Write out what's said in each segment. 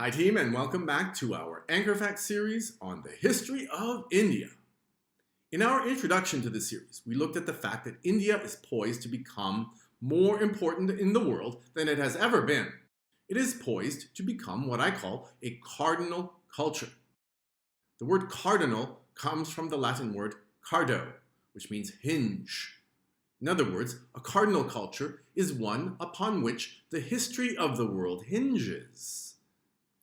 Hi team, and welcome back to our Anchor Fact series on the history of India. In our introduction to the series, we looked at the fact that India is poised to become more important in the world than it has ever been. It is poised to become what I call a cardinal culture. The word cardinal comes from the Latin word cardo, which means hinge. In other words, a cardinal culture is one upon which the history of the world hinges.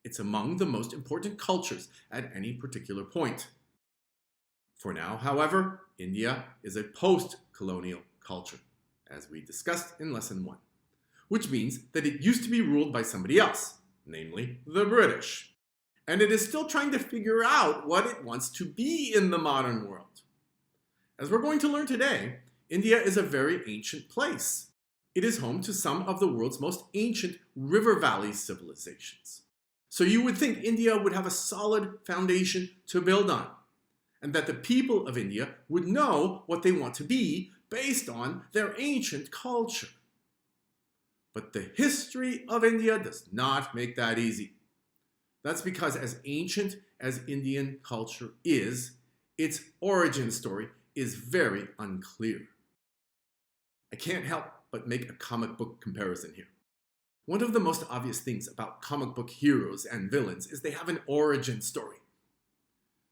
It's among the most important cultures at any particular point. For now, however, India is a post-colonial culture, as we discussed in Lesson 1, which means that it used to be ruled by somebody else, namely the British, and it is still trying to figure out what it wants to be in the modern world. As we're going to learn today, India is a very ancient place. It is home to some of the world's most ancient river valley civilizations. So you would think India would have a solid foundation to build on, and that the people of India would know what they want to be based on their ancient culture. But the history of India does not make that easy. That's because as ancient as Indian culture is, its origin story is very unclear. I can't help but make a comic book comparison here. One of the most obvious things about comic book heroes and villains is they have an origin story.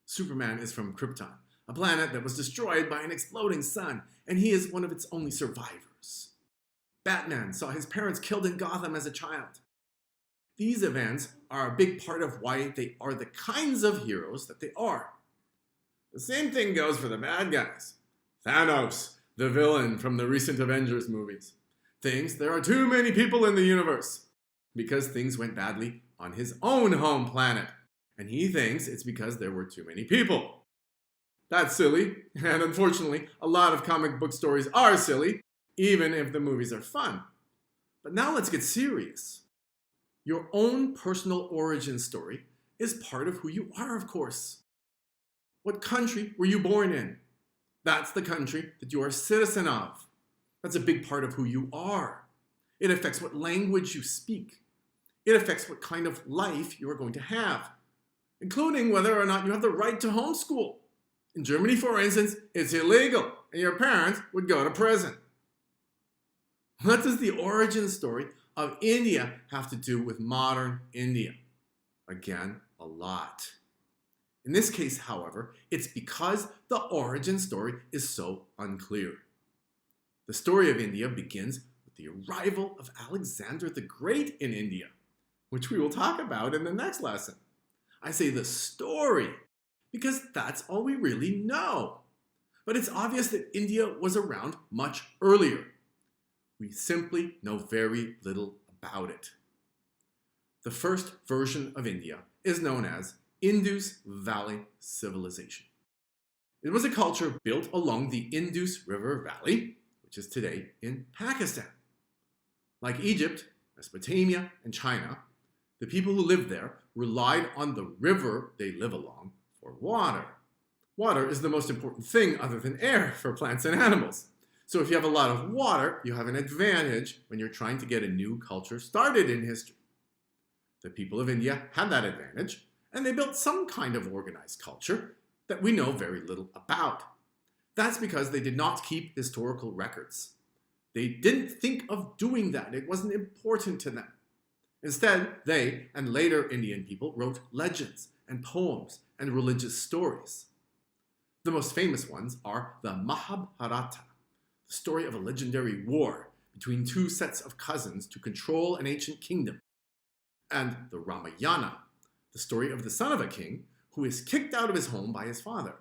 Superman is from Krypton, a planet that was destroyed by an exploding sun, and he is one of its only survivors. Batman saw his parents killed in Gotham as a child. These events are a big part of why they are the kinds of heroes that they are. The same thing goes for the bad guys. Thanos, the villain from the recent Avengers movies, thinks there are too many people in the universe because things went badly on his own home planet, and he thinks it's because there were too many people. That's silly, and unfortunately, a lot of comic book stories are silly, even if the movies are fun. But now let's get serious. Your own personal origin story is part of who you are, of course. What country were you born in? That's the country that you are a citizen of. That's a big part of who you are. It affects what language you speak. It affects what kind of life you are going to have, including whether or not you have the right to homeschool. In Germany, for instance, it's illegal, and your parents would go to prison. What does the origin story of India have to do with modern India? Again, a lot. In this case, however, it's because the origin story is so unclear. The story of India begins with the arrival of Alexander the Great in India, which we will talk about in the next lesson. I say the story because that's all we really know. But it's obvious that India was around much earlier. We simply know very little about it. The first version of India is known as Indus Valley Civilization. It was a culture built along the Indus River Valley, which is today in Pakistan. Like Egypt, Mesopotamia, and China, the people who lived there relied on the river they live along for water. Water is the most important thing other than air for plants and animals. So if you have a lot of water, you have an advantage when you're trying to get a new culture started in history. The people of India had that advantage, and they built some kind of organized culture that we know very little about. That's because they did not keep historical records. They didn't think of doing that. It wasn't important to them. Instead, they and later Indian people wrote legends and poems and religious stories. The most famous ones are the Mahabharata, the story of a legendary war between two sets of cousins to control an ancient kingdom, and the Ramayana, the story of the son of a king who is kicked out of his home by his father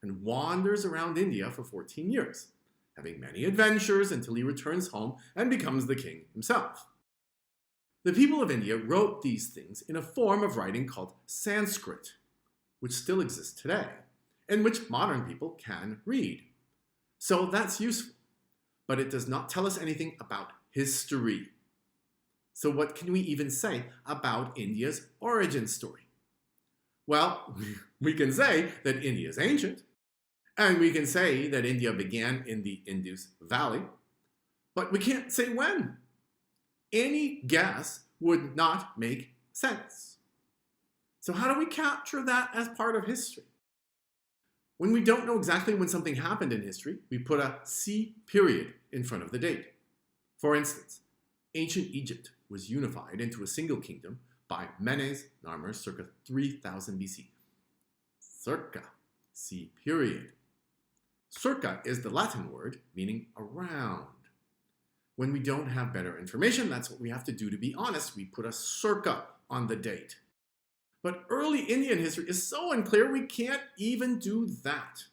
and wanders around India for 14 years, having many adventures until he returns home and becomes the king himself. The people of India wrote these things in a form of writing called Sanskrit, which still exists today, and which modern people can read. So that's useful, but it does not tell us anything about history. So what can we even say about India's origin story? Well, we can say that India is ancient, and we can say that India began in the Indus Valley, but we can't say when. Any guess would not make sense. So how do we capture that as part of history? When we don't know exactly when something happened in history, we put a C period in front of the date. For instance, ancient Egypt was unified into a single kingdom by Menes Narmer circa 3000 BC. Circa, C period. Circa is the Latin word meaning around. When we don't have better information, that's what we have to do to be honest. We put a circa on the date. But early Indian history is so unclear we can't even do that.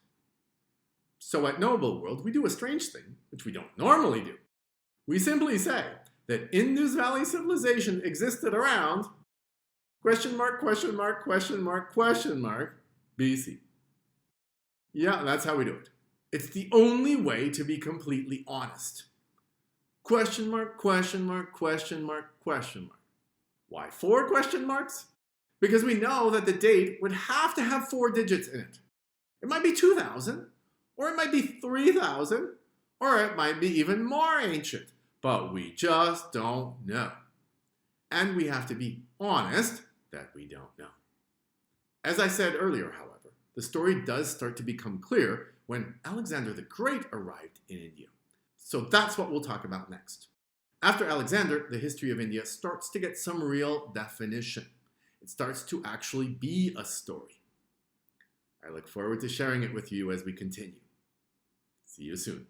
So at Noble World, we do a strange thing, which we don't normally do. We simply say that Indus Valley civilization existed around question mark, question mark, question mark, question mark, BC. Yeah, that's how we do it. It's the only way to be completely honest. Question mark, question mark, question mark, question mark. Why 4 question marks? Because we know that the date would have to have 4 digits in it. It might be 2000, or it might be 3000, or it might be even more ancient, but we just don't know. And we have to be honest that we don't know. As I said earlier, however, the story does start to become clear when Alexander the Great arrived in India. So that's what we'll talk about next. After Alexander, the history of India starts to get some real definition. It starts to actually be a story. I look forward to sharing it with you as we continue. See you soon.